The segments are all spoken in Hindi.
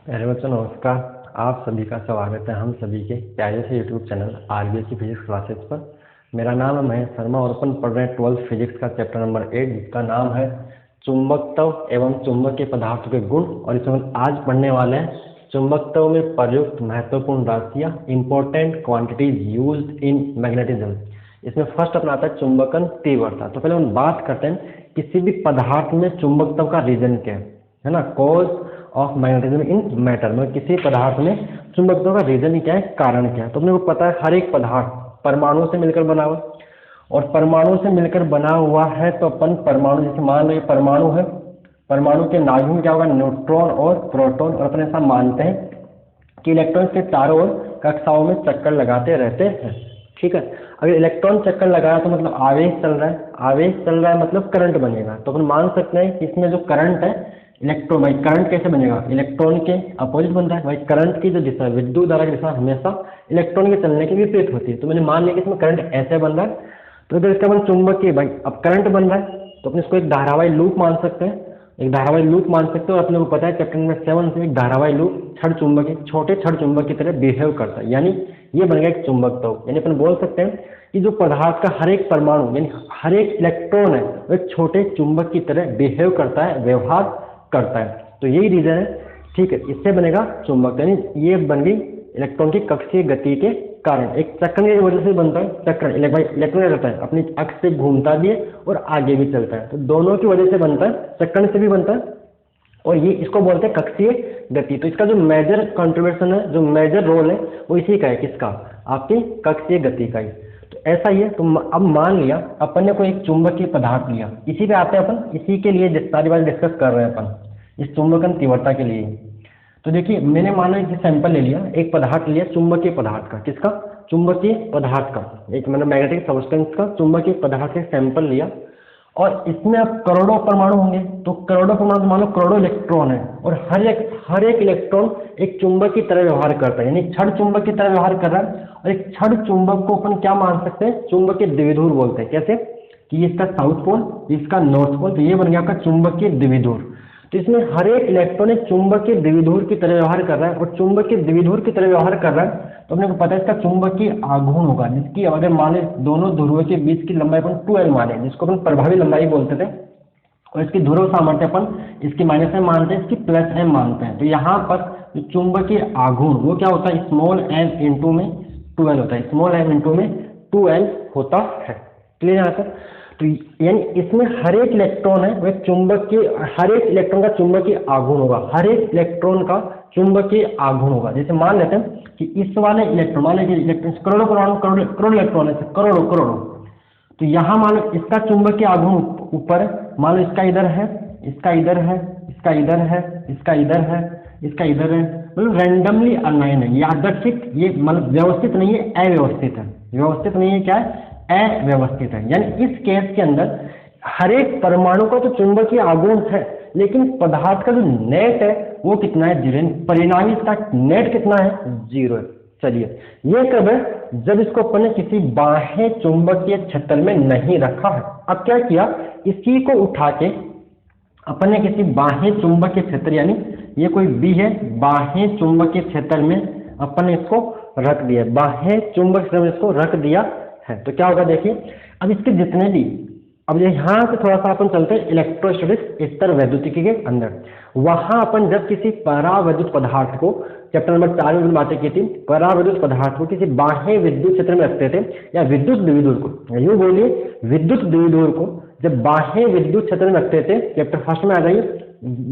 पहले बच्चों नमस्कार। आप सभी का स्वागत है हम सभी के प्यारे से YouTube channel RBSC physics classes पर। मेरा नाम है महेश शर्मा और अपन पढ़ रहे हैं 12th फिजिक्स का चैप्टर नंबर 8, जिसका नाम है चुंबकत्व एवं चुंबकीय पदार्थों के गुण। और इसमें आज पढ़ने वाले हैं चुंबकत्व में प्रयुक्त महत्वपूर्ण राशियाँ, important quantities used in magnetism. इसमें फर्स्ट अपना आता है चुंबकन तीव्रता। तो पहले हम बात करते हैं किसी भी पदार्थ में चुंबकत्व का रीजन क्या है ना, cause of magnetism in matter. में किसी पदार्थ में चुंबकत्व का रीजन क्या है, कारण क्या है। तो अपने को पता है हर एक पदार्थ परमाणु से मिलकर बना हुआ, और परमाणु से मिलकर बना हुआ है तो अपन परमाणु, जैसे मान लो ये परमाणु है, परमाणु के नाभिक में क्या होगा, न्यूट्रॉन और प्रोटॉन। और अपने ऐसा मानते हैं कि इलेक्ट्रॉन के चारों ओर कक्षाओं में चक्कर लगाते रहते हैं। ठीक है, अगर इलेक्ट्रॉन चक्कर लगाया तो मतलब आवेश चल रहा है, आवेश चल रहा है मतलब करंट बनेगा। तो अपन मान सकते हैं कि इसमें जो करंट है, इलेक्ट्रॉन, भाई करंट कैसे बनेगा, इलेक्ट्रॉन के अपोजिट बनता है। भाई करंट की जो दिशा है, विद्युत धारा की दिशा हमेशा इलेक्ट्रॉन के चलने के विपरीत होती है। तो मैंने मान लिया कि इसमें करंट ऐसे बन रहा है, तो अगर इसका अपन चुंबकीय, भाई अब करंट बन रहा है तो अपने इसको एक धारावाही लूप मान सकते हैं, एक धारावाही लूप मान सकते हो। और अपने को पता है चैप्टर नंबर 7 से एक धारावाही लूप छड़ चुंबक, छोटे छड़ चुंबक की तरह बिहेव करता है, यानी ये बन गया एक चुंबकत्व। यानी अपन बोल सकते हैं कि जो पदार्थ का हर एक परमाणु यानी हर एक इलेक्ट्रॉन है वो एक छोटे चुंबक की तरह बिहेव करता है, व्यवहार करता है। तो यही रीजन है, ठीक है, इससे बनेगा चुंबक। यानी ये बन गई इलेक्ट्रॉन की कक्षीय गति के कारण, एक चक्कर की वजह से बनता है। चक्कर इलेक्ट्रॉन रहता है अपनी अक्ष से घूमता भी है और आगे भी चलता है, तो दोनों की वजह से बनता है, चक्कर से भी बनता है। और ये इसको बोलते हैं कक्षीय गति। तो इसका जो मेजर कंट्रीब्यूशन है, जो मेजर रोल है, वो इसी का है, किसका, आपकी कक्षीय गति का ही। तो ऐसा ही है। तो अब मान लिया अपन ने कोई एक चुंबकीय पदार्थ लिया, इसी पे आते हैं अपन, इसी के लिए सारी बात डिस्कस कर रहे हैं अपन, इस चुंबकन तीव्रता के लिए। तो देखिए मैंने माना एक सैंपल ले लिया, एक पदार्थ लिया चुंबकीय पदार्थ का, किसका, चुंबकीय पदार्थ का, एक मतलब मैग्नेटिक सब्सटेंस का चुंबकीय पदार्थ से सैंपल लिया। और इसमें अब करोड़ों परमाणु होंगे, तो करोड़ों परमाणु मान लो करोड़ों इलेक्ट्रॉन है, और हर एक इलेक्ट्रॉन एक चुंबक की तरह व्यवहार करता है, यानी क्षण चुंबक की तरह व्यवहार कर रहा है। और एक क्षण चुंबक को अपन क्या मान सकते हैं, चुंबकीय द्विध्रुव बोलते हैं। कैसे कि इसका साउथ पोल, इसका नॉर्थ पोल, तो ये बन गया आपका चुंबकीय द्विध्रुव। तो इसमें हर एक इलेक्ट्रॉन एक चुंबकीय द्विध्रुव की तरह व्यवहार कर रहा है, और चुंबकीय द्विध्रुव की तरह व्यवहार कर रहा है तो अपने को पता है इसका चुंबकीय आघूर्ण होगा, जिसकी अगर माने दोनों ध्रुवों के बीच की लंबाई अपन 2l माने, जिसको अपन प्रभावी लंबाई बोलते थे। और इसकी ध्रुव सामर्थ्य अपन इसकी -m मानते हैं, इसकी +m मानते हैं। तो यहाँ पर जो चुंबकीय आघूर्ण वो क्या होता है, स्मॉल m इंटू में 2l होता है, स्मॉल m इंटू में 2l होता है। क्लियर यहाँ तक। तो यानी इसमें हर एक इलेक्ट्रॉन है वो एक चुंबकीय, हर एक इलेक्ट्रॉन का चुंबकीय आघूर्ण होगा, हर एक इलेक्ट्रॉन का चुंबकीय आघूर्ण होगा। जैसे मान लेते हैं कि इस वाले इलेक्ट्रॉन, मान लेते इलेक्ट्रॉन करोड़ों परमाणु, करोड़ इलेक्ट्रॉन है, करोड़ों करोड़ों। तो यहाँ मान लो इसका चुंबकीय आघूर्ण ऊपर, मान लो इसका इधर है, इसका इधर है, इसका इधर है, इसका इधर है, इसका इधर है, मतलब रैंडमली अलाइन है, यादृच्छिक, ये मतलब व्यवस्थित नहीं है, अव्यवस्थित है। व्यवस्थित नहीं है, क्या है, अव्यवस्थित है। यानी इस केस के अंदर हर एक परमाणु का तो चुंबकीय आघूर्ण है, लेकिन पदार्थ का जो नेट है वो कितना है, 0। परिणामी इसका नेट कितना है, 0 है। चलिए ये कब है, जब इसको अपन ने किसी बाह्य चुंबकीय क्षेत्र में नहीं रखा है। अब क्या किया, इसी को उठा के अपन ने किसी बाह्य चुंबकीय क्षेत्र, यानी ये कोई बी है, बाह्य चुंबकीय क्षेत्र में अपन ने इसको रख दिया, बाह्य चुंबक क्षेत्र में इसको रख दिया है। तो क्या होगा देखिए, अब इसके जितने भी, अब यहाँ से थोड़ा सा अपन चलते हैं इलेक्ट्रोस्टैटिक्स स्तर वैद्युतिकी के अंदर। वहां अपन जब किसी परावैद्युत पदार्थ को, चैप्टर नंबर 4 में बातें की थी, परावैद्युत पदार्थ को किसी बाह्य विद्युत क्षेत्र में रखते थे, या विद्युत द्विध्रुव को, यूं बोलिए विद्युत द्विध्रुव को जब बाह्य विद्युत क्षेत्र में रखते थे, चैप्टर फर्स्ट में आ जाइए,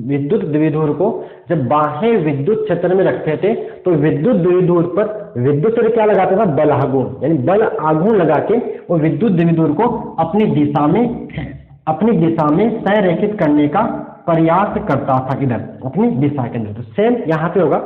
विद्युत द्विध्रुव को जब बाह्य विद्युत क्षेत्र में रखते थे तो विद्युत द्विध्रुव पर विद्युत क्षेत्र क्या लगाता था, बल आघूर्ण, यानी बल आघूर्ण लगा के वो विद्युत द्विध्रुव को अपनी दिशा में संरेखित करने का प्रयास करता था, इधर अपनी दिशा के अंदर। तो सेम यहाँ पे होगा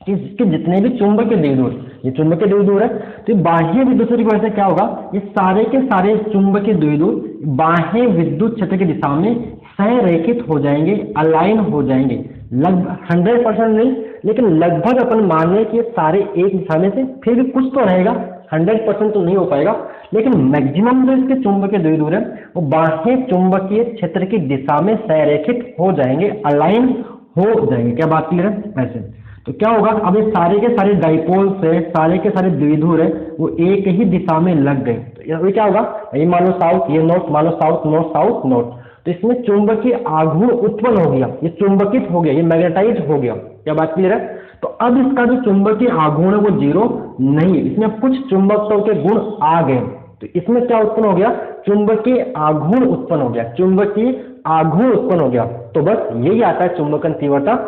कि इसके जितने भी चुंबकीय द्विध्रुव, ये चुंबकीय द्विध्रुव है, तो बाह्य विद्युत क्षेत्र की वजह से क्या होगा, ये सारे के सारे चुंबकीय द्विध्रुव बाह्य विद्युत क्षेत्र की दिशा में संरेखित हो जाएंगे, अलाइन हो जाएंगे। लगभग 100% नहीं, लेकिन लगभग अपन मान लें कि ये सारे एक दिशा में से, फिर भी कुछ तो रहेगा, 100% तो नहीं हो पाएगा, लेकिन मैक्सिमम जो इसके चुंबकीय द्विध्रुव है वो बाह्य चुंबकीय क्षेत्र की दिशा में संरेखित हो जाएंगे, अलाइन हो जाएंगे। क्या बात क्लियर है? ऐसे तो क्या होगा, अब ये सारे के सारे डाइपोल्स है, सारे के सारे द्विध्रुव है, वो एक ही दिशा में लग गए। तो ये क्या होगा, ये मान लो साउथ, ये नॉर्थ, मान लो साउथ नॉर्थ साउथ नॉर्थ, तो इसमें चुंबकीय आघूर्ण उत्पन्न हो गया, ये चुंबकित हो गया, ये मैग्नेटाइज हो गया। क्या बात क्लियर है? तो अब इसका जो चुंबकीय आघूर्ण है वो जीरो नहीं है, इसमें कुछ चुंबकत्व के गुण आ गए। तो इसमें क्या उत्पन्न हो गया, चुंबकीय आघूर्ण उत्पन्न हो गया, चुंबकीय आघूर्ण उत्पन्न हो गया। तो बस यही आता है चुंबकन तीव्रता।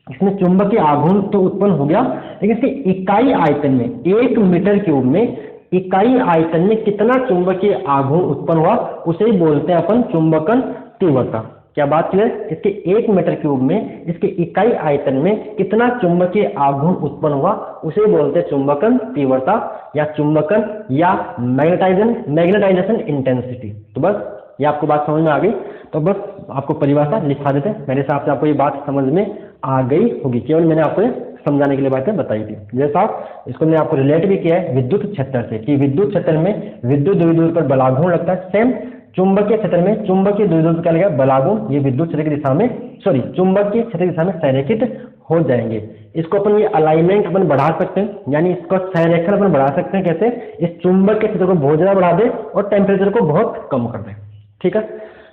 इसमें चुंबकीय आघूर्ण तो उत्पन्न हो गया, लेकिन इसकी इकाई आयतन में 1 मीटर क्यूब में इकाई आयतन में कितना चुंबकीय आघूर्ण उत्पन्न हुआ उसे ही बोलते हैं अपन चुंबकन तीव्रता। क्या बात क्लियर? इसके 1 मीटर क्यूब में इसके इकाई आयतन में कितना चुंबकीय आघूर्ण उत्पन्न हुआ उसे बोलते हैं चुंबकन तीव्रता या चुंबकन या मैग्नेटाइजेशन इंटेंसिटी। तो बस ये आपको बात समझ में आ गई। तो बस आपको परिभाषा लिखवा देते हैं, मेरे हिसाब से आपको ये बात समझ में आ गई होगी, केवल मैंने आपको समझाने के लिए बातें बताई थी। जैसा इसको मैंने आपको रिलेट भी किया है विद्युत क्षेत्र से, कि विद्युत क्षेत्र में विद्युत द्विध्रुव पर बलाघूर्ण लगता है, सेम चुंबकीय क्षेत्र में चुंबकीय द्विध्रुव क्या लगेगा, बलाघूर्ण, ये विद्युत क्षेत्र की दिशा में चुंबकीय क्षेत्र की दिशा में संरेखित हो जाएंगे। इसको अपन ये अलाइनमेंट अपन बढ़ा सकते हैं, यानी इसको संरेखण अपन बढ़ा सकते हैं। कैसे? इस चुंबकीय क्षेत्र को बहुत ज्यादा बढ़ा दे और टेम्परेचर को बहुत कम कर दे। ठीक है,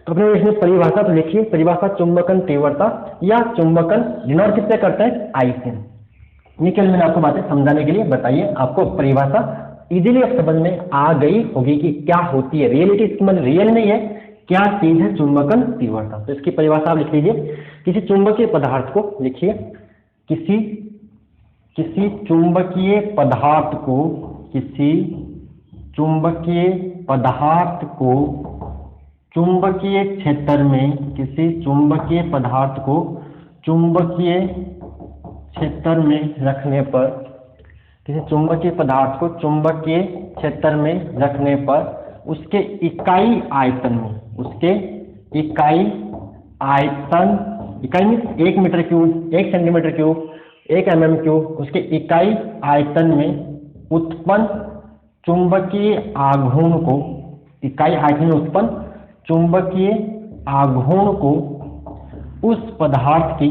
तो अपने इसमें परिभाषा तो लिखिए, परिभाषा चुंबकन तीव्रता या चुंबकन डिनोट किससे करते हैं, आई से। ये केवल मैंने आपको बातें समझाने के लिए बताइए, आपको परिभाषा इजीली अब समझ में आ गई होगी कि क्या होती है रियलिटी, इसकी मतलब रियल नहीं है, क्या चीज है चुंबकन तीव्रता। तो इसकी परिभाषा आप लिख लीजिए, किसी चुंबकीय पदार्थ को लिखिए, किसी चुंबकीय पदार्थ को, किसी चुंबकीय पदार्थ को चुंबकीय क्षेत्र में, किसी चुंबकीय पदार्थ को चुंबकीय क्षेत्र में रखने पर, किसी चुंबकीय पदार्थ को चुंबकीय क्षेत्र में रखने पर उसके इकाई आयतन में, उसके इकाई आयतन, इकाई means 1 metre cube, 1 centimetre cube, 1 mm cube, उसके इकाई आयतन में उत्पन्न चुंबकीय आघूर्ण को, इकाई आयतन में उत्पन्न चुंबकीय आघूर्ण को उस पदार्थ की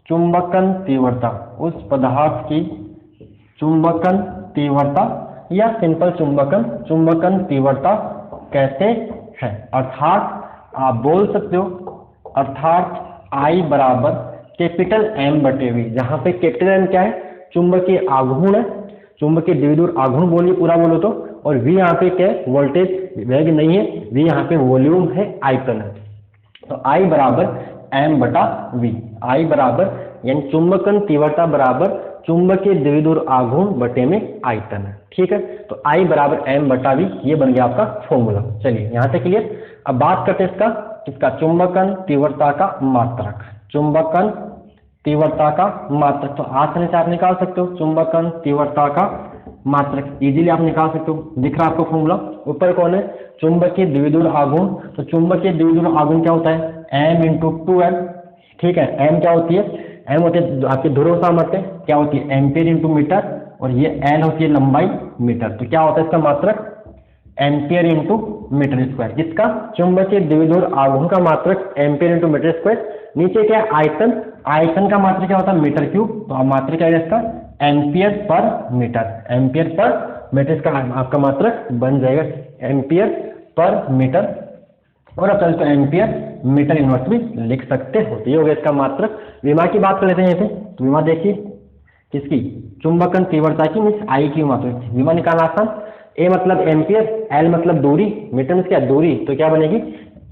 चुंबकन तीव्रता, उस पदार्थ की चुंबकन तीव्रता या सिंपल चुंबकन तीव्रता कहते हैं। अर्थात आप बोल सकते हो, अर्थात I बराबर कैपिटल M बटे V, जहां पे कैपिटल M क्या है, चुंबकीय आघूर्ण है, चुंबकीय द्विध्रुव आघूर्ण बोलिए, पूरा बोलो तो, और V यहाँ पे क्या है, वोल्टेज वेग नहीं है, V यहाँ पे वॉल्यूम है, आयतन है। तो I बराबर M बटा V, I बराबर यानी चुंबकन तीव्रता बराबर चुंबकीय द्विध्रुव आघूर्ण बटे में आयतन है। ठीक है, तो I बराबर M बटा V, ये बन गया आपका फॉर्मूला। चलिए यहाँ तक क्लियर। अब बात करते हैं इसका चुंबकन तीव्रता का मात्रक, चुंबकन तीव्रता का मात्रक। तो आसानी से आप निकाल सकते हो चुंबकन तीव्रता का मात्रक, इजीली आप निकाल सकते हो। दिख रहा है आपको फॉर्मूला, ऊपर कौन है, चुंबकीय द्विध्रुव आघूर्ण। तो चुंबकीय द्विध्रुव आघूर्ण क्या होता है, M × 2L। ठीक है, M क्या होती है, M होती है आपकी ध्रुव सामर्थ्य, क्या होती है, एम्पियर × मीटर, और ये L होती है लंबाई मीटर। तो क्या होता है इसका मात्रक, एम्पियर × मीटर स्क्वायर। जिसका चुंबकीय द्विध्रुव आघूर्ण का मात्रक एम्पियर × मीटर स्क्वायर। नीचे क्या है, आयतन, आयतन का मात्रक क्या होता है, मीटर क्यूब। तो अब मात्रक क्या है इसका, ampere per metre, ampere per metre, इसका आपका मात्रक बन जाएगा एम्पियर पर मीटर। और अब इसको एम्पियर मीटर इनवर्स भी लिख सकते हो। तो ये हो गया इसका मात्रक। विमा की बात कर लेते हैं यहाँ पे। तो विमा देखिए किसकी, चुंबकन तीव्रता की, मीन्स आई की मात्रक। विमा निकालना आसान, ए मतलब एम्पियर, एल मतलब दूरी, मीटर में क्या दूरी, तो क्या बनेगी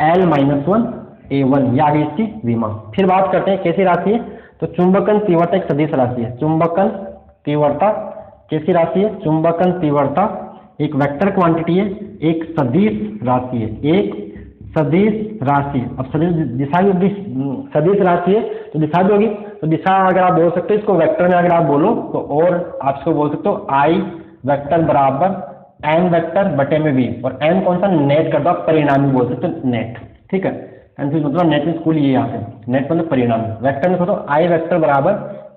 L - 1 A1, ये आ गई इसकी विमा। फिर बात करते हैं कैसी राशि है, तो चुंबकन तीव्रता एक सदिश राशि है। चुंबकन तीव्रता कैसी राशि है, चुंबकन तीव्रता एक वेक्टर क्वांटिटी है, एक सदिश राशि है, एक सदिश राशि। अब सदिश दिशा भी, सदिश राशि है तो दिशा भी होगी। तो दिशा अगर आप बोल सकते हो इसको वेक्टर में, अगर आप बोलो तो, और आप इसको बोल सकते हो I वेक्टर बराबर M वेक्टर बटे में V, और M कौन सा, नेट कर दो, परिणामी बोल सकते हो, नेट। ठीक है, कंफ्यूज मतलब नेट में स्कूल ये यहाँ पे, नेट मतलब परिणामी। वेक्टर में खोलो I वेक्टर बराबर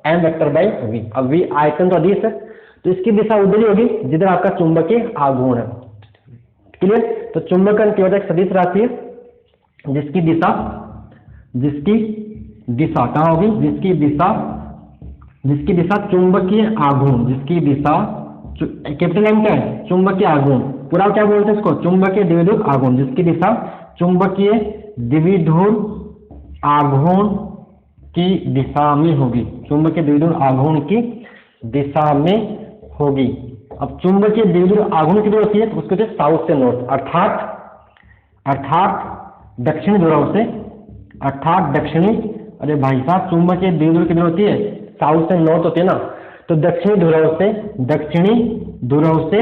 M वेक्टर बाई V। अब V आयतन तो अदिश है, तो इसकी दिशा उधर ही होगी जिधर आपका चुंबकीय आघूर्ण है। क्लियर। तो चुंबकन तीव्रता एक सदिश राशि है जिसकी दिशा कहाँ होगी, जिसकी दिशा चुंबकीय आघूर्ण, जिसकी दिशा कैपिटल एम क्या है, चुंबकीय आघूर्ण, पूरा क्या बोलते हैं इसको, चुंबकीय द्विध्रुव आघूर्ण, जिसकी दिशा चुंबकीय द्विध्रुव आघूर्ण की दिशा में होगी, चुंबकीय द्विध्रुव आघूर्ण की दिशा में होगी। अब चुंबकीय द्विध्रुव आघूर्ण कितनी होती है, तो उसको साउथ से नॉर्थ, अर्थात दक्षिणी ध्रुव से, दक्षिणी, अरे भाई साहब चुंबकीय द्विध्रुव कितनी होती है, साउथ से नॉर्थ होती है ना, तो दक्षिणी ध्रुव से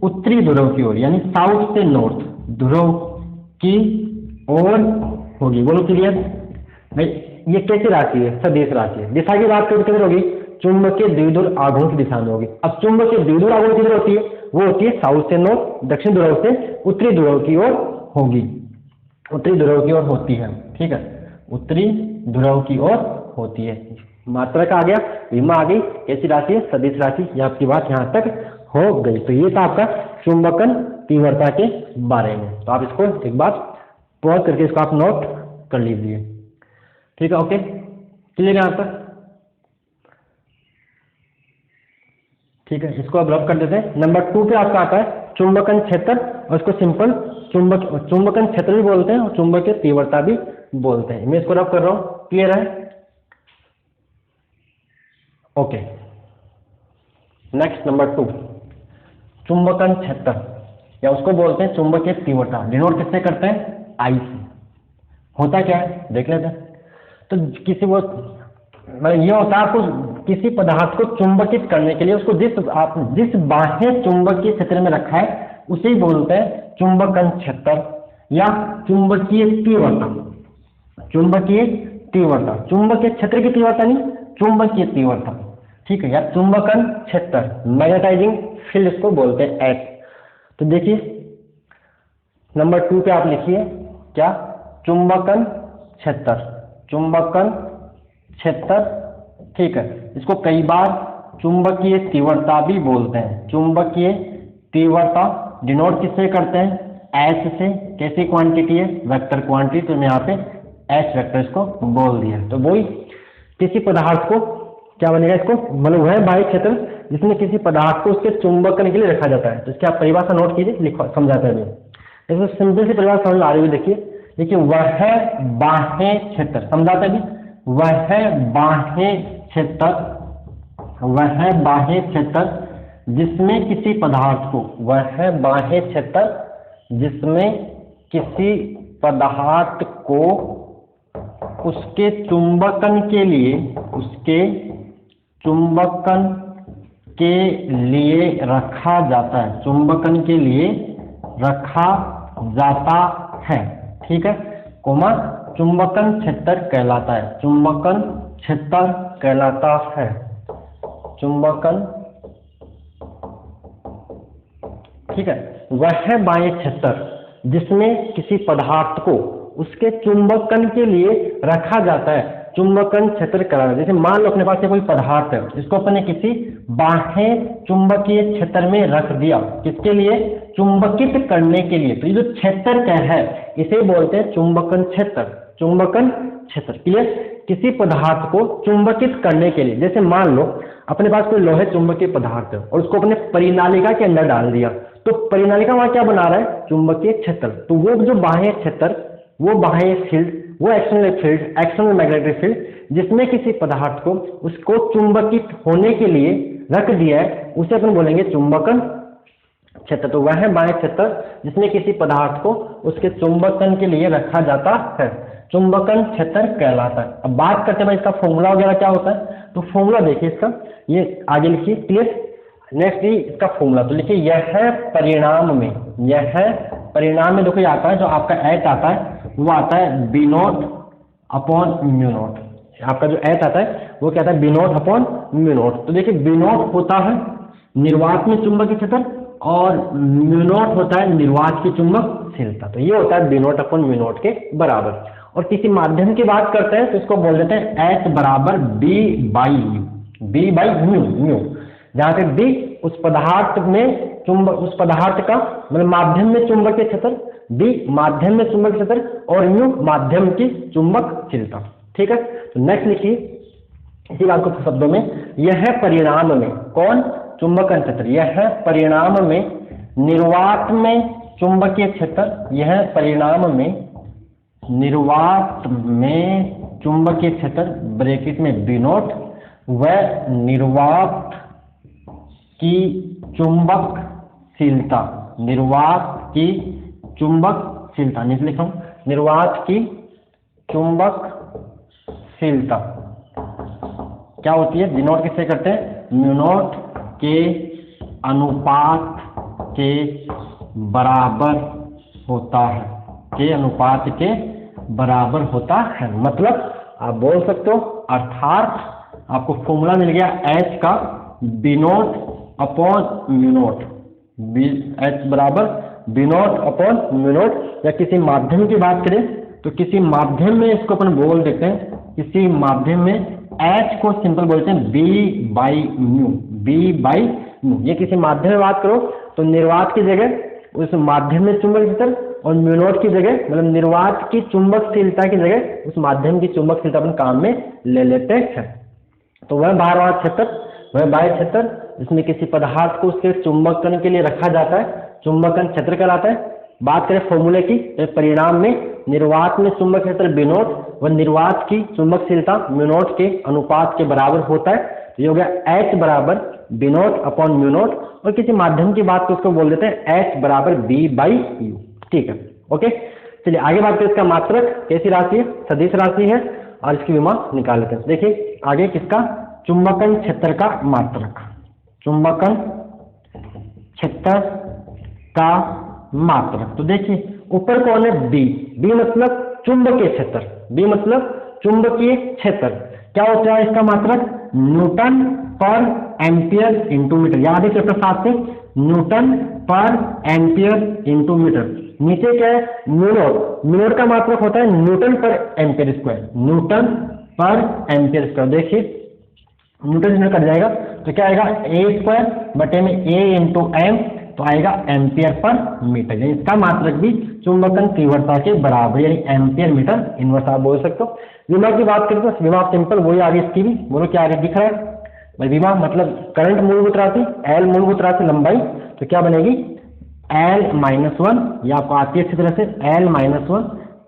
उत्तरी ध्रुव की ओर, यानी साउथ से नॉर्थ ध्रुव की ओर होगी। बोलो क्लियर भाई। ये कैसी राशि है, सदिश राशि है। दिशा की बात करें किधर होगी, चुंबकीय द्विध्रुव आघूर्ण की दिशा में होगी। अब चुंबकीय द्विध्रुव आघूर्ण किधर होती है, वो होती है साउथ से नॉर्थ, दक्षिण ध्रुव से उत्तरी ध्रुव की ओर होगी, उत्तरी ध्रुव की ओर होती है, ठीक है, उत्तरी ध्रुव की ओर होती है। मात्रक आ गया, विमा आ गई, कैसी राशि है, सदिश राशि। ये आपकी बात यहाँ तक हो गई। तो ये था आपका चुंबकन तीव्रता के बारे में। तो आप इसको एक बार पॉज करके इसको आप नोट कर लीजिए, ठीक है, ओके, क्लियर यहाँ तक, ठीक है। इसको अब रब कर देते हैं। नंबर 2 पे आपका आता है चुंबकन क्षेत्र, और इसको सिंपल चुंबकन क्षेत्र भी बोलते हैं और चुंबकीय तीव्रता भी बोलते हैं। मैं इसको रब कर रहा हूँ, क्लियर है, ओके। नेक्स्ट नंबर 2, चुंबकन क्षेत्र या उसको बोलते हैं चुंबकीय तीव्रता। डिनोट किससे करते हैं, आई से। होता क्या है देख लेते हैं। तो किसी वो मतलब ये होता है, आपको किसी पदार्थ को चुंबकित करने के लिए उसको जिस बाह्य चुंबकीय क्षेत्र में रखा है उसे ही बोलते हैं चुंबकन क्षेत्र या चुंबकीय तीव्रता। चुंबकीय तीव्रता, चुंबकीय क्षेत्र की तीव्रता नहीं, चुंबकीय तीव्रता, ठीक है, या चुंबकन क्षेत्र, मैग्नेटाइजिंग फील्ड इसको बोलते हैं, एच। तो देखिए नंबर 2 पे आप लिखिए क्या, चुंबकन क्षेत्र, चुंबकन क्षेत्र, ठीक है। इसको कई बार चुंबकीय तीव्रता भी बोलते हैं। चुंबकीय तीव्रता डिनोट किससे करते हैं, एच से। कैसी क्वांटिटी है, वेक्टर क्वांटिटी, तो मैं यहाँ पे एच वेक्टर इसको बोल दिया। तो वही किसी पदार्थ को क्या बनेगा, इसको मतलब वह बाह्य क्षेत्र जिसमें किसी पदार्थ को उसके चुंबकन के लिए रखा जाता है। तो इसकी आप परिभाषा नोट कीजिए, लिखो, समझाते हैं। इसमें सिंपल सी परिभाषा समझ आ रही है, देखिए वह बाह्य क्षेत्र, समझाते हैं, वह बाह्य क्षेत्र जिसमें किसी पदार्थ को, वह बाह्य क्षेत्र जिसमें किसी पदार्थ को उसके चुंबकन के लिए, उसके चुंबकन के लिए रखा जाता है, चुंबकन के लिए रखा जाता है, ठीक है, कोमा चुंबकन क्षेत्र कहलाता है, चुंबकन क्षेत्र कहलाता है, चुंबकन, ठीक है। वह बाह्य क्षेत्र जिसमें किसी पदार्थ को उसके चुंबकन के लिए रखा जाता है, चुंबकन क्षेत्र कहलाता है। जैसे मान लो अपने पास कोई पदार्थ है, इसको अपने किसी बाह्य चुंबकीय क्षेत्र में रख दिया, किसके लिए, चुंबकित करने के लिए। तो ये जो क्षेत्र है इसे बोलते हैं चुंबकन क्षेत्र, चुंबकन क्षेत्र, क्लियर। किसी पदार्थ को चुंबकित करने के लिए, जैसे मान लो अपने पास कोई लोहे चुंबकीय पदार्थ है और उसको अपने परिनालिका के अंदर डाल दिया, तो परिनालिका वहां क्या बना रहा है, चुंबकीय क्षेत्र। तो वो जो बाह्य क्षेत्र, वो बाह्य फील्ड, वो external field, external magnetic field जिसमें किसी पदार्थ को उसको चुंबकित होने के लिए रख दिया है, उसे अपन बोलेंगे चुंबकन क्षेत्र। तो वह बाह्य क्षेत्र जिसमें किसी पदार्थ को उसके चुंबकन के लिए रखा जाता है, चुंबकन क्षेत्र कहलाता है। अब बात करते हैं भाई इसका फॉर्मूला वगैरह क्या होता है। तो फॉर्मूला देखिए इसका, ये आगे लिखिए, क्लियर। नेक्स्ट इसका फॉर्मूला तो लिखिए, यह परिणाम में, यह परिणाम में देखो ये आता है, जो आपका एच आता है वो आता है B naught upon mu naught. आपका जो एच आता है वो क्या आता है, B naught upon mu naught. तो देखिए बी नॉट होता है निर्वात में चुंबकीय क्षेत्र और म्यू नॉट होता है निर्वात की चुंबकशीलता। तो ये होता है B naught upon mu naught के बराबर। और किसी माध्यम की बात करते हैं तो इसको बोल देते हैं एच बराबर बी बाई म्यू, जहाँ पे बी उस पदार्थ में उस पदार्थ का मतलब माध्यम में चुंबकीय क्षेत्र, बी माध्यम में चुंबकीय क्षेत्र और म्यू माध्यम की चुंबकशीलता। ठीक है, तो नेक्स्ट लिखिए इसी बात को शब्दों में, यह है परिणाम में कौन चुंबकन क्षेत्र, यह है परिणाम में निर्वात में चुंबकीय क्षेत्र, यह परिणाम में निर्वात में चुंबकीय क्षेत्र ब्रैकेट में बी नॉट व निर्वात की चुंबकशीलता, निर्वात की चुंबकशीलता नीचे लिखा हूं, निर्वात की चुंबकशीलता क्या होती है, बी नॉट किससे करते हैं, म्यू नॉट के अनुपात के बराबर होता है, के अनुपात के बराबर होता है। मतलब आप बोल सकते हो, अर्थात आपको फॉर्मूला मिल गया H का B naught upon mu naught, H बराबर B naught upon mu naught. या किसी माध्यम की बात करें तो किसी माध्यम में इसको अपन बोल देते हैं, किसी माध्यम में H को सिंपल बोलते हैं B by mu, B by mu. ये किसी माध्यम में बात करो तो निर्वात की जगह उस माध्यम में चुंबकीय क्षेत्र और म्यू नॉट की जगह मतलब निर्वात की चुंबकशीलता की जगह उस माध्यम की चुंबकशीलता अपन काम में ले लेते हैं। तो वह बाहर वाला क्षेत्र, वह बाह्य क्षेत्र जिसमें किसी पदार्थ को उसके चुंबकन के लिए रखा जाता है, चुंबकन क्षेत्र कहलाता है। बात करें फॉर्मूले की, परिणाम में निर्वात में चुंबक क्षेत्र बी नॉट व निर्वात की चुंबकशीलता म्यू नॉट के अनुपात के बराबर होता है। तो ये हो गया H बराबर B naught upon mu naught, और किसी माध्यम की बात तो उसको बोल देते हैं H बराबर बी बाई यू। ठीक है, ओके। चलिए आगे बात करें, इसका मात्रक कैसी राशि है, सदिश राशि है और इसकी विमा निकाल लेते हैं। देखिए आगे किसका, चुंबकन क्षेत्र का मात्रक, चुंबकन क्षेत्र का मात्रक। तो देखिए ऊपर कौन है, बी, बी मतलब चुंबकीय क्षेत्र, बी मतलब चुंबकीय क्षेत्र। क्या होता है इसका मात्रक, न्यूटन पर एम्पियर इंटू मीटर। याद है चैप्टर 7 से, न्यूटन पर एम्पियर इंटू मीटर। नीचे क्या है, म्यू नॉट, म्यू नॉट का मात्रक होता है न्यूटन पर एम्पियर स्क्वायर, न्यूटन पर एम्पियर स्क्वायर। देखिए न्यूटन से कट जाएगा तो क्या आएगा, ए स्क्वायर बटे में ए इंटू एम, तो आएगा एम्पियर पर मीटर। यानी इसका मात्रक भी चुंबकन तीव्रता के बराबर यानी एम्पियर मीटर इनवर्स आप बोल सकते हो। विमा की बात करें तो विमा सिंपल वही आगे इसकी भी, बोलो क्या आगे दिख रहा है भाई, विमा मतलब करंट मूलभूत राशि, एल मूलभूत राशि लंबाई, तो क्या बनेगी एल माइनस वन, या आपको आती है अच्छी तरह से एल माइनस वन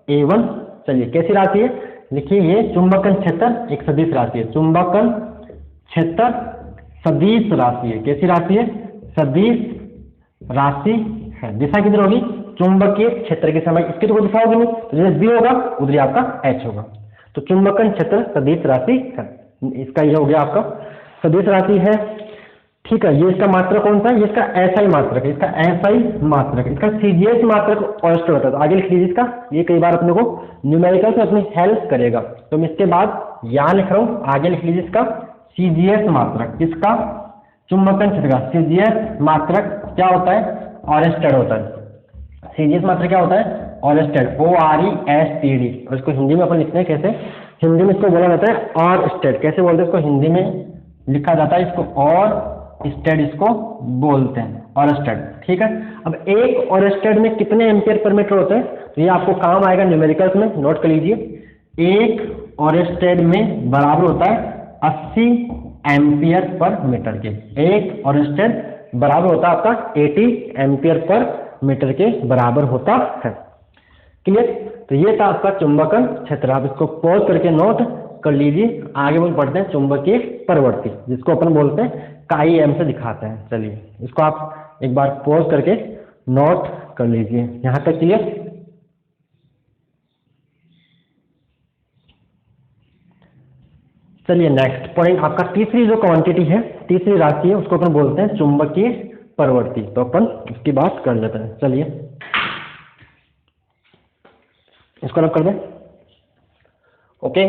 ए वन। चलिए कैसी राशि है, देखिए ये चुंबकन क्षेत्र एक सदिश राशि है, चुंबकन क्षेत्र सदिश राशि है। कैसी राशि है, सदिश राशि है। दिशा किधर होगी, चुंबकीय क्षेत्र के समय, इसकी तो कोई दिशा होगी नहीं, तो जैसे बी होगा उधर ही आपका एच होगा। तो चुंबकन क्षेत्र सदिश राशि है, इसका ये हो गया आपका सदिश राशि है। ठीक है, ये इसका मात्रक कौन सा है, ये इसका एसआई मात्रक है, इसका एसआई मात्रक, इसका सीजीएस मात्रक ऑयस्टर होता है। तो आगे लिख लीजिए इसका, ये कई बार अपने को न्यूमेरिकल से अपनी हेल्प करेगा, तो मैं इसके बाद यहाँ लिख रहा हूँ, आगे लिख लीजिए इसका सीजीएस मात्रक, इसका चुंबकन क्षेत्र का सीजीएस मात्रक क्या होता है, ऑयस्टर होता है। सीजीएस मात्रक क्या होता है, ऑयस्टर, ORESTED। और इसको हिंदी में अपन लिखते हैं कैसे, हिंदी में इसको बोला जाता है और स्टेड। कैसे बोलते हैं इसको, हिंदी में लिखा जाता है इसको और स्टेड इसको बोलते हैं, और स्टेड। ठीक है, अब एक और स्टेड में कितने एम्पियर पर मीटर होते हैं, तो ये आपको काम आएगा न्यूमेरिकल्स में, नोट कर लीजिए। एक और स्टेड में बराबर होता है 80 एम्पियर पर मीटर के, एक और स्टेड बराबर होता है आपका 80 एम्पियर पर मीटर के बराबर होता है। क्लियर, तो ये था आपका चुंबकन क्षेत्र। आप इसको पॉज करके नोट कर लीजिए। आगे वो पढ़ते हैं चुंबकीय प्रवृत्ति, जिसको अपन बोलते हैं काई एम से दिखाते हैं। चलिए इसको आप एक बार पॉज करके नोट कर लीजिए, यहाँ तक क्लियर। चलिए नेक्स्ट पॉइंट आपका तीसरी जो क्वांटिटी है, तीसरी राशि है, उसको अपन बोलते हैं चुंबकीय प्रवृत्ति। तो अपन उसकी बात कर लेते हैं। चलिए इसको रब कर दें, ओके।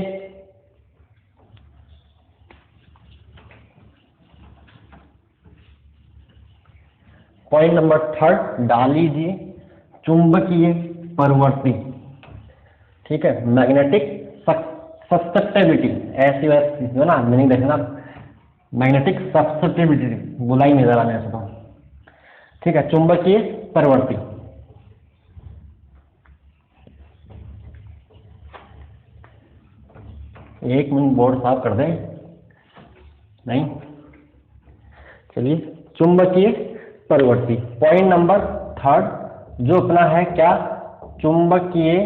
पॉइंट नंबर 3 डाल लीजिए, चुंबकीय प्रवृत्ति। ठीक है, मैग्नेटिक सस्टेबिलिटी, ऐसी जो ना मीनिंग देखना, मैग्नेटिक सब्सटिबिलिटी, बुला ही नहीं जा रहा मेरे से तो, ठीक है। चुंबकीय प्रवृत्ति, एक मिनट बोर्ड साफ कर दें, नहीं, चलिए। चुंबकीय प्रवृत्ति, पॉइंट नंबर 3 जो अपना है क्या, चुंबकीय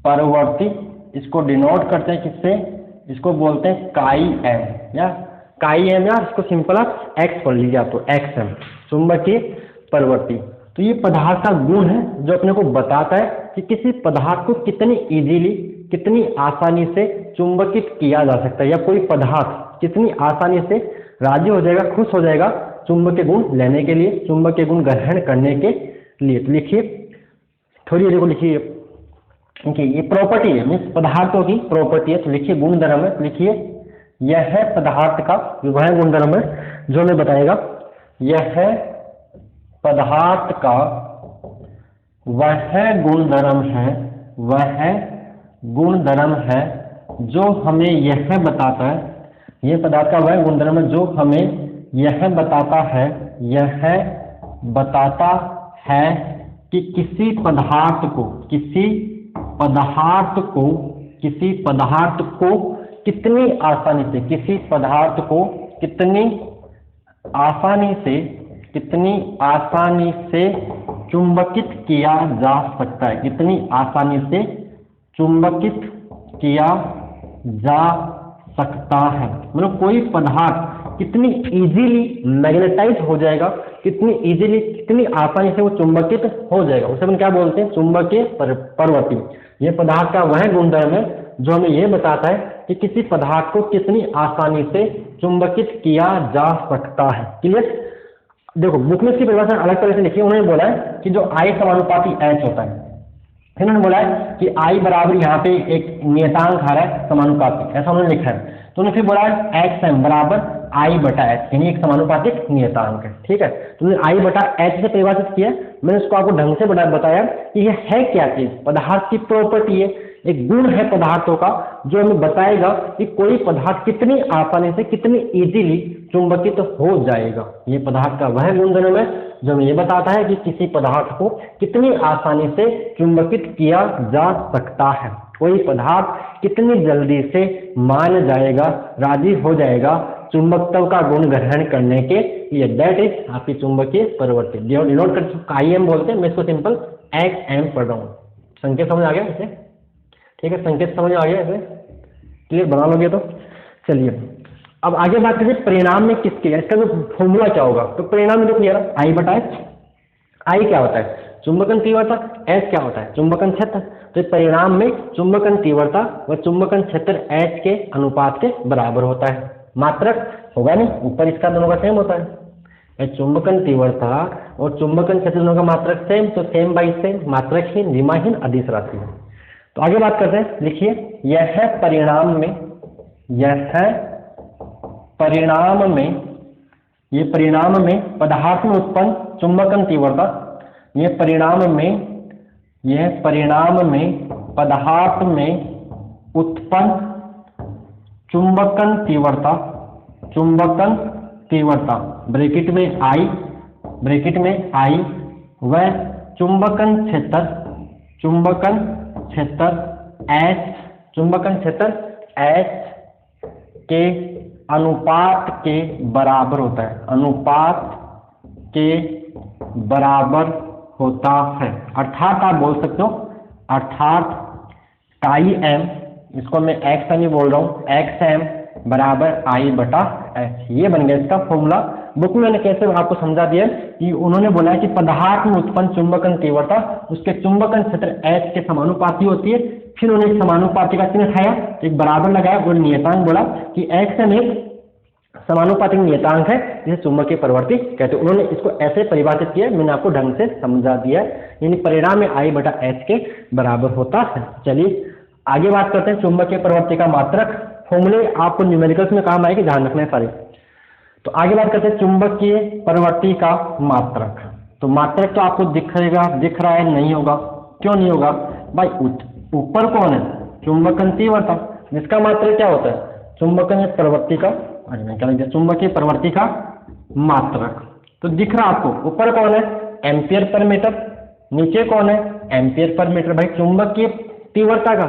प्रवृत्ति। इसको डिनोट करते हैं किससे, इसको बोलते हैं काई एम या काई एम, या इसको सिंपल आप एक्स पढ़ लीजिए, आप तो एक्स एम, चुंबकीय प्रवृत्ति। तो ये पदार्थ का गुण है जो अपने को बताता है कि किसी पदार्थ को कितनी इजीली, कितनी आसानी से चुंबकित किया जा सकता है, या कोई पदार्थ कितनी आसानी से राजी हो जाएगा, खुश हो जाएगा चुंबकीय गुण लेने के लिए, चुंबकीय गुण ग्रहण करने के लिए। तो लिखिए, थोड़ी देर को लिखिए, क्योंकि ये प्रॉपर्टी है, मीन्स पदार्थों की प्रॉपर्टी है। तो लिखिए गुणधर्म है, लिखिए यह है पदार्थ का जो वह गुणधर्म है जो हमें बताएगा, यह है पदार्थ का वह गुणधर्म है, वह गुणधर्म है जो हमें यह बताता है, यह पदार्थ का वह गुणधर्म है जो हमें यह बताता है, यह बताता है कि किसी पदार्थ को, किसी पदार्थ को कितनी आसानी से, किसी पदार्थ को कितनी आसानी से चुंबकित किया जा सकता है, कितनी आसानी से चुंबकित किया जा सकता है। मतलब कोई पदार्थ कितनी इजीली मैग्नेटाइज हो जाएगा, कितनी इजीली, कितनी आसानी से वो चुंबकित हो जाएगा, उसे हम क्या बोलते हैं, चुंबकीय प्रवृत्ति। यह पदार्थ का वह गुणधर्म है जो हमें यह बताता है कि किसी पदार्थ को कितनी आसानी से चुंबकित किया जा सकता है। क्लियर? देखो बुक में इसकी परिभाषा अलग तरह से लिखी है। उन्होंने बोला है कि जो I समानुपाती H होता है, फिर उन्होंने बोला है कि I बराबर यहाँ पे एक नियतांक आ रहा है समानुपाती, ऐसा उन्होंने लिखा है। तो उन्होंने फिर बोला है XM बराबर I बटा H, यानी एक समानुपातिक नियतांक है, ठीक है। तो उन्होंने I बटा H से परिभाषित किया। मैंने उसको आपको ढंग से बताया कि यह है क्या चीज, पदार्थ की प्रॉपर्टी है, एक गुण है पदार्थों का जो हमें बताएगा कि कोई पदार्थ कितनी आसानी से, कितनी इजीली चुंबकित हो जाएगा। ये पदार्थ का वह गुणधर्म है जो हमें ये बताता है कि किसी पदार्थ को कितनी आसानी से चुंबकित किया जा सकता है, कोई पदार्थ कितनी जल्दी से मान जाएगा, राजी हो जाएगा चुंबकत्व का गुण ग्रहण करने के लिए। दैट इज आपकी चुंबकीय प्रवृत्ति। डिनोट कर IM बोलते हैं, मैं इसको सिंपल XM पढ़ रहा हूँ। संकेत समझ आ गया इसे? ठीक है, संकेत समझ आ गया इसे? क्लियर बना लोगे तो चलिए अब आगे बात करें परिणाम में किसके, इसका जो फॉर्मूला क्या होगा। तो परिणाम में तो क्लियर है, I बटा H। I क्या होता है, चुंबकन तीव्रता, H क्या होता है, चुंबकन क्षेत्र। तो परिणाम में चुंबकन तीव्रता व चुंबकन क्षेत्र H के अनुपात के बराबर होता है। मात्रक होगा नहीं, ऊपर इसका दोनों का सेम होता है। चुंबकन तीव्रता और चुंबकन क्षेत्र दोनों का मात्रक सेम, तो सेम बाई सेम, मात्रकहीन, रीमाहीन, अदिश राशि है। तो आगे बात करते हैं, लिखिए यह है परिणाम में, यह है परिणाम में, ये परिणाम में पदार्थ में उत्पन्न चुंबकन तीव्रता, ये परिणाम में, यह परिणाम में पदार्थ में उत्पन्न चुंबकन तीव्रता, चुंबकन तीव्रता ब्रैकेट में I, ब्रैकेट में I व चुंबकन क्षेत्र, चुंबकन क्षेत्र H, चुंबकन क्षेत्र H के अनुपात के बराबर होता है, अनुपात के बराबर होता है। अर्थात आप बोल सकते हो, अर्थात काई एम, इसको मैं एक्स एम ही बोल रहा हूँ, एक्स एम बराबर I बटा H। ये बन गया इसका फॉर्मूला। बुक में मैंने कैसे आपको समझा दिया कि उन्होंने बोला है कि पदार्थ में उत्पन्न चुंबकन तीव्रता उसके चुंबकन क्षेत्र H के समानुपाती होती है। फिर उन्होंने एक समानुपाती का चिन्ह उठाया, एक बराबर लगाया और नियतांक बोला कि एक्स एम एक समानुपातिक नियतांक है जिसे चुंबकीय प्रवृत्ति कहते हैं। उन्होंने इसको ऐसे परिभाषित किया, मैंने आपको ढंग से समझा दिया, यानी परिणाम में I बटा H के बराबर होता है। चलिए आगे बात करते हैं चुंबकीय प्रवृत्ति का मात्रक। फॉर्मूले आपको न्यूमेरिकल्स में काम आएगी, ध्यान रखना है सारे। तो आगे बात करते हैं चुंबकीय प्रवृत्ति का मात्रक। तो मात्रक तो आपको दिख रहा है, नहीं होगा, क्यों नहीं होगा भाई, ऊपर कौन है, चुंबकन तीव्रता, जिसका मात्रक क्या होता है, चुंबकन प्रवृत्ति का और मैंने क्या लिख दिया, चुंबकीय प्रवृत्ति का मात्रक। तो दिख रहा आपको, ऊपर कौन है, एम्पियर पर मीटर, नीचे कौन है, एम्पियर पर मीटर। भाई चुंबकीय तीव्रता का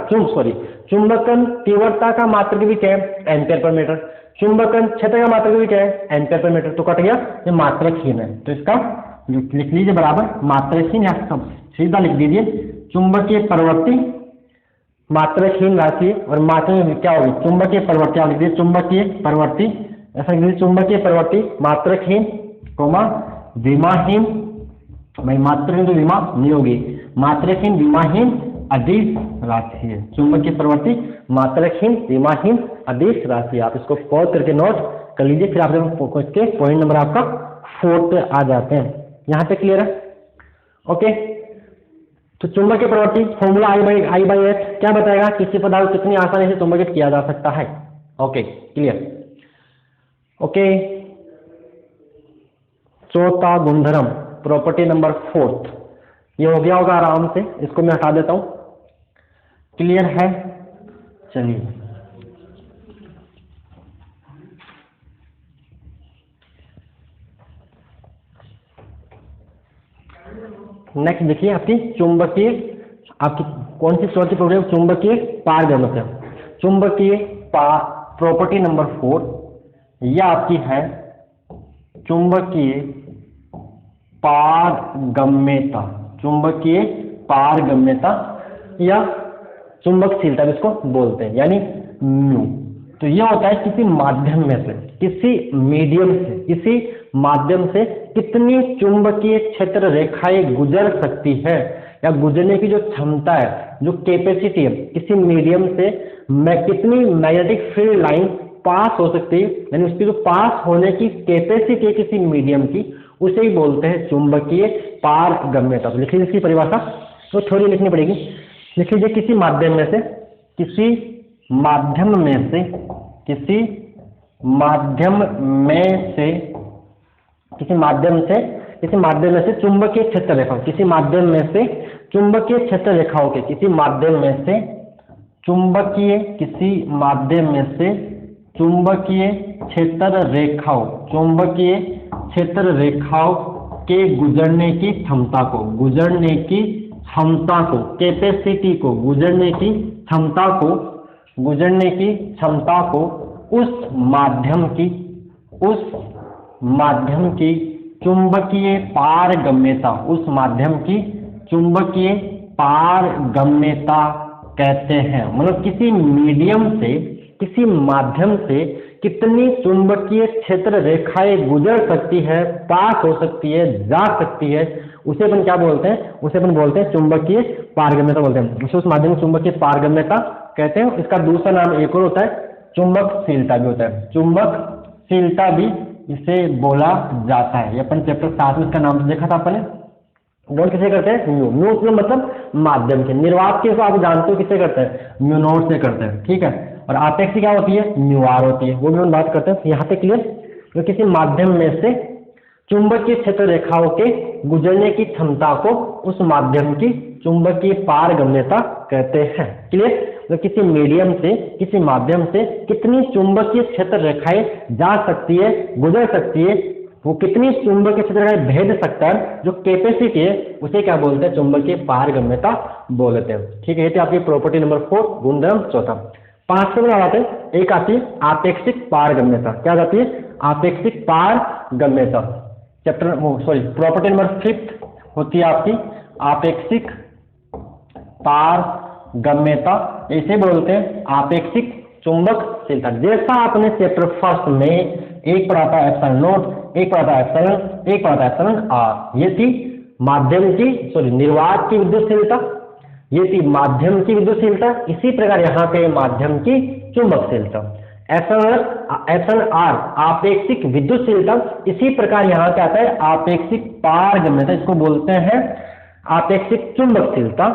चुंबकन तीव्रता का मात्रक भी क्या है, एम्पियर पर मीटर। चुंबकन क्षेत्र का मात्रक भी क्या है, एम्पियर पर मीटर। तो कट गया, ये मात्रकहीन है, तो इसका लिख लीजिए बराबर मात्रकहीन, या सब सीधा लिख दीजिए चुंबकीय प्रवृत्ति मात्रकहीन राशि। और मात्रक में क्या होगी, चुंबकीय प्रवृत्ति, आप लिख दीजिए चुंबकीय प्रवृत्ति, ऐसा लिख दीजिए चुंबकीय प्रवृत्ति मात्रकहीन कोमा विमाहीन। भाई मात्रहीन तो विमा नहीं होगी, मात्रहीन विमाहीन अदिश राशि है। चुंबकीय प्रवृत्ति मात्रहीन विमाहीन अदिश राशि। आप इसको पॉज करके नोट कर लीजिए, फिर आप के पॉइंट नंबर आपका 4 पे आ जाते हैं। यहाँ पे क्लियर है, ओके। तो चुंबकीय प्रवृत्ति फॉर्मूला I बाई एच क्या बताएगा, किसी पदार्थ को कितनी आसानी से चुंबकित किया जा सकता है। Okay clear, okay. चौथा गुणधर्म प्रॉपर्टी नंबर 4, ये हो गया होगा आराम से, इसको मैं हटा देता हूं। क्लियर है, चलिए नेक्स्ट देखिए, आपकी चुंबकीय, आपकी कौन सी चौथी प्रॉपर्टी, चुंबकीय पारगम्यता। चुंबकीय प्रॉपर्टी नंबर 4 यह आपकी है चुंबकीय पारगम्यता। चुंबकीय पारगम्यता या चुंबकशीलता इसको बोलते हैं, यानी म्यू। तो यह होता है किसी माध्यम में से, किसी मीडियम से, किसी माध्यम से कितनी चुंबकीय क्षेत्र रेखाएं गुजर सकती है, या गुजरने की जो क्षमता है, जो कैपेसिटी है, किसी मीडियम से कितनी मैग्नेटिक फील्ड लाइन पास हो सकती है, यानी उसकी जो पास होने की कैपेसिटी है किसी मीडियम की, उसे ही बोलते हैं चुंबकीय पारगम्यता। तो लिख लीजिए इसकी परिभाषा, तो थोड़ी लिखनी पड़ेगी। लिख लीजिए किसी माध्यम में से, किसी माध्यम में से, किसी माध्यम में से, किसी माध्यम से, किसी माध्यम में से चुंबकीय क्षेत्र रेखाओं, किसी माध्यम में से चुंबकीय क्षेत्र रेखाओं के, किसी माध्यम में से चुंबकीय, किसी माध्यम में से चुंबकीय क्षेत्र रेखाओं, चुंबकीय क्षेत्र रेखाओं के गुजरने की क्षमता को, गुजरने की क्षमता को, कैपेसिटी को, गुजरने की क्षमता को, गुजरने की क्षमता को उस माध्यम की, उस माध्यम की चुंबकीय पारगम्यता, उस माध्यम की चुंबकीय पारगम्यता कहते हैं। मतलब किसी मीडियम से, किसी माध्यम से कितनी चुंबकीय क्षेत्र रेखाएं गुजर सकती है, पास हो सकती है, जा सकती है, उसे अपन क्या बोलते हैं, उसे अपन बोलते हैं चुंबकीय पारगम्यता बोलते हैं। उसे उस माध्यम की चुंबकीय पारगम्यता कहते हैं। इसका दूसरा नाम एक और होता है, चुंबकशीलता भी होता है, चुंबकशीलता भी इसे बोला जाता है। ये अपन चैप्टर 7 में इसका नाम देखा था अपन ने। नोट किसे करते हैं, म्यू। म्यू मतलब माध्यम के, निर्वात के आप जानते हो किसे करते हैं, म्यू नोट से करते हैं, ठीक है। और आपेक्षिक क्या होती है, म्यू आर होती है, वो भी हम बात करते हैं। यहाँ पे क्लियर, तो किसी माध्यम में से चुंबकीय क्षेत्र रेखाओं के गुजरने की क्षमता को उस माध्यम की चुंबकीय पारगम्यता कहते हैं। क्लियर, तो किसी मीडियम से, किसी माध्यम से कितनी चुंबकीय क्षेत्र रेखाएं जा सकती है, गुजर सकती है, वो कितनी चुंबकीय क्षेत्र रेखाएं भेद सकता है, जो कैपेसिटी है, उसे क्या बोलते हैं, चुंबकीय पारगम्यता बोलते हैं। ठीक है, ये थी आपकी प्रॉपर्टी नंबर 4, गुणधर्म चौथा। 5 में आते हैं, एक आती है आपेक्षिक पारगम्यता। क्या आती है, आपेक्षिक पारगम्यता। चैप्टर प्रॉपर्टी नंबर 5 होती है आपकी आपेक्षिक पारगम्यता, इसे बोलते हैं आपेक्षिक चुंबकशीलता। जैसा आपने चैप्टर 1 में एक पढ़ा था एप्सिलॉन नॉट, एक पढ़ा था एप्सिलॉन, एक पढ़ा था एप्सिलॉन आर। ये थी माध्यम की निर्वात की विद्युतशीलता, ये थी माध्यम की विद्युतशीलता। इसी प्रकार यहाँ पे माध्यम की चुंबकशीलता, एप्सिलॉन आर आपेक्षिक विद्युतशीलता। इसी प्रकार यहाँ पे आता है आपेक्षिक पारगम्यता, इसको बोलते हैं आपेक्षिक चुंबकशीलता,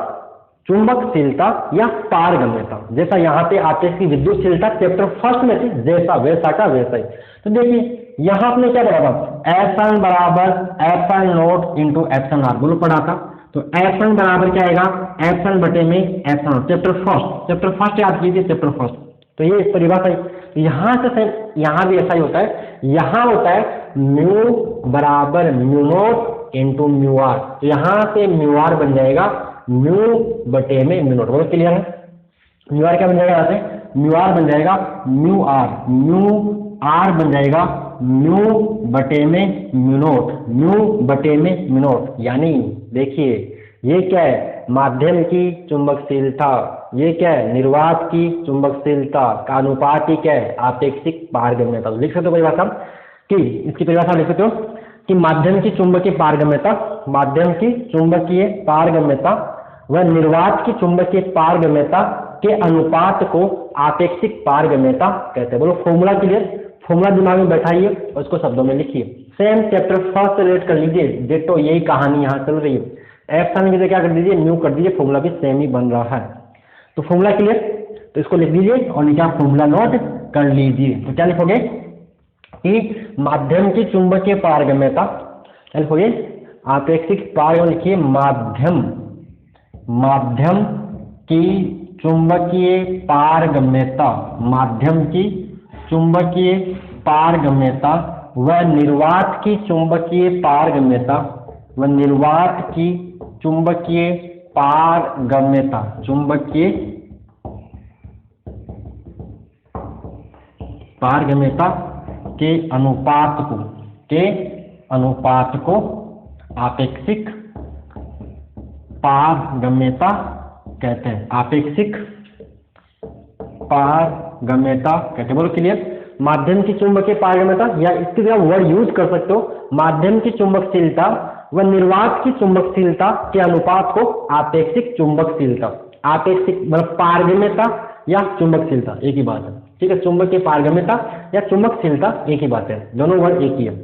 चुंबकशीलता या पारगम्यता। जैसा यहाँ पे आपेक्षिक विद्युतशीलता चैप्टर 1 में थी, जैसा वैसा का वैसा ही। तो देखिए यहाँ आपने क्या पढ़ा था, एप्सिलॉन बराबर epsilon naught into epsilon R, बोलो पढ़ा था। तो एप्सिलॉन बराबर क्या आएगा, एप्सिलॉन बटे में एप्सिलॉन। चैप्टर फर्स्ट याद कीजिए, चैप्टर 1। तो ये परिभाषा है। यहाँ से सेम यहाँ भी ऐसा ही होता है, यहाँ होता है म्यू बराबर mu naught into mu R. तो यहाँ से म्यू आर बन जाएगा म्यू बटे में म्यू नोट। बोलो क्लियर है? म्यू आर क्या बन जाएगा? यहाँ से म्यू आर बन जाएगा म्यू आर बन जाएगा म्यू बटे में म्यू नोट, म्यू बटे में म्यू नोट। यानी देखिए ये क्या है? माध्यम की चुंबकशीलता, ये क्या है? निर्वात की चुंबकशीलता का अनुपात ही क्या है? आपेक्षिक पारगम्यता। लिख सकते हो परिभाषा कि इसकी परिभाषा लिख सकते हो कि माध्यम की चुंबकीय पारगम्यता, माध्यम की चुंबकीय पारगम्यता व निर्वात की चुंबकीय पारगम्यता के अनुपात को आपेक्षिक पारगम्यता कहते हैं। बोलो फॉर्मूला क्लियर? फॉर्मूला दिमाग में बैठाइए और इसको शब्दों में लिखिए। सेम चैप्टर फर्स्ट से रिलेट कर लीजिए, डेटो यही कहानी यहाँ चल रही है। एफ साइन की जगह क्या कर दीजिए? म्यू कर दीजिए, फॉर्मूला भी सेम ही बन रहा है। तो फॉर्मूला क्लियर? तो इसको लिख दीजिए और नीचे फॉर्मूला नोट कर लीजिए। तो क्या लिखोगे कि माध्यम की चुंबकीय पारगम्यता, क्या लिखोगे? आपेक्षिक पारगम्यता लिखिए माध्यम की चुंबकीय पारगम्यता, माध्यम की चुंबकीय पारगम्यता व निर्वात की चुंबकीय पारगम्यता, व निर्वात की चुंबकीय पारगम्यता, चुंबकीय पारगम्यता के अनुपात को आपेक्षिक पारगम्यता कहते हैं। आपेक्षिक पारगम्यता कहते हैं। बोलो क्लियर? माध्यम की चुंबकीय पारगम्यता, या इसकी जगह वर्ड यूज कर सकते हो माध्यम की चुंबकशीलता व निर्वात की चुंबकशीलता के अनुपात को आपेक्षिक चुंबकशीलता। आपेक्षिक मतलब पारगम्यता या चुंबकशीलता एक ही बात है, ठीक है? चुंबकीय पारगम्यता या चुंबकशीलता एक ही बात है, दोनों वर्ड एक ही है,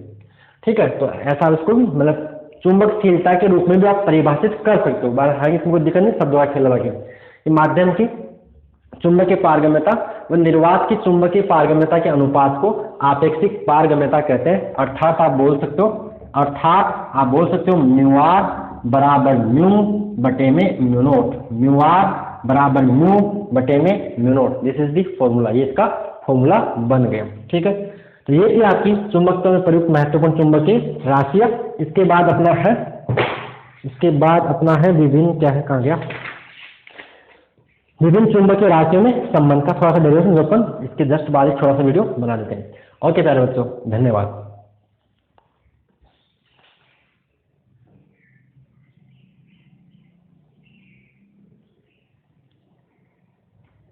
ठीक है? तो ऐसा उसको भी मतलब चुंबकशीलता के रूप में भी आप परिभाषित कर सकते हो। हालांकि तुमको दिक्कत नहीं, शब्द खेल लगा के माध्यम की चुंबकीय पारगम्यता व निर्वात की चुंबकीय पारगम्यता के अनुपात को आपेक्षिक पारगम्यता कहते हैं। अर्थात आप बोल सकते हो म्यू आर बराबर म्यू बटे में म्यू नोट, म्यू आर बराबर म्यू बटे में mu naught. This is the formula, ये इसका फॉर्मूला बन गया, ठीक है? तो ये थी आपकी चुंबकत्व में प्रयुक्त महत्वपूर्ण चुंबकीय राशियां। इसके बाद अपना है विभिन्न, क्या है, कहाँ गया? विभिन्न चुंबकीय राशियों में संबंध का थोड़ा सा डेरिवेशन, जो अपन इसके जस्ट बाद एक थोड़ा सा वीडियो बना देते हैं। ओके प्यारे बच्चों, धन्यवाद।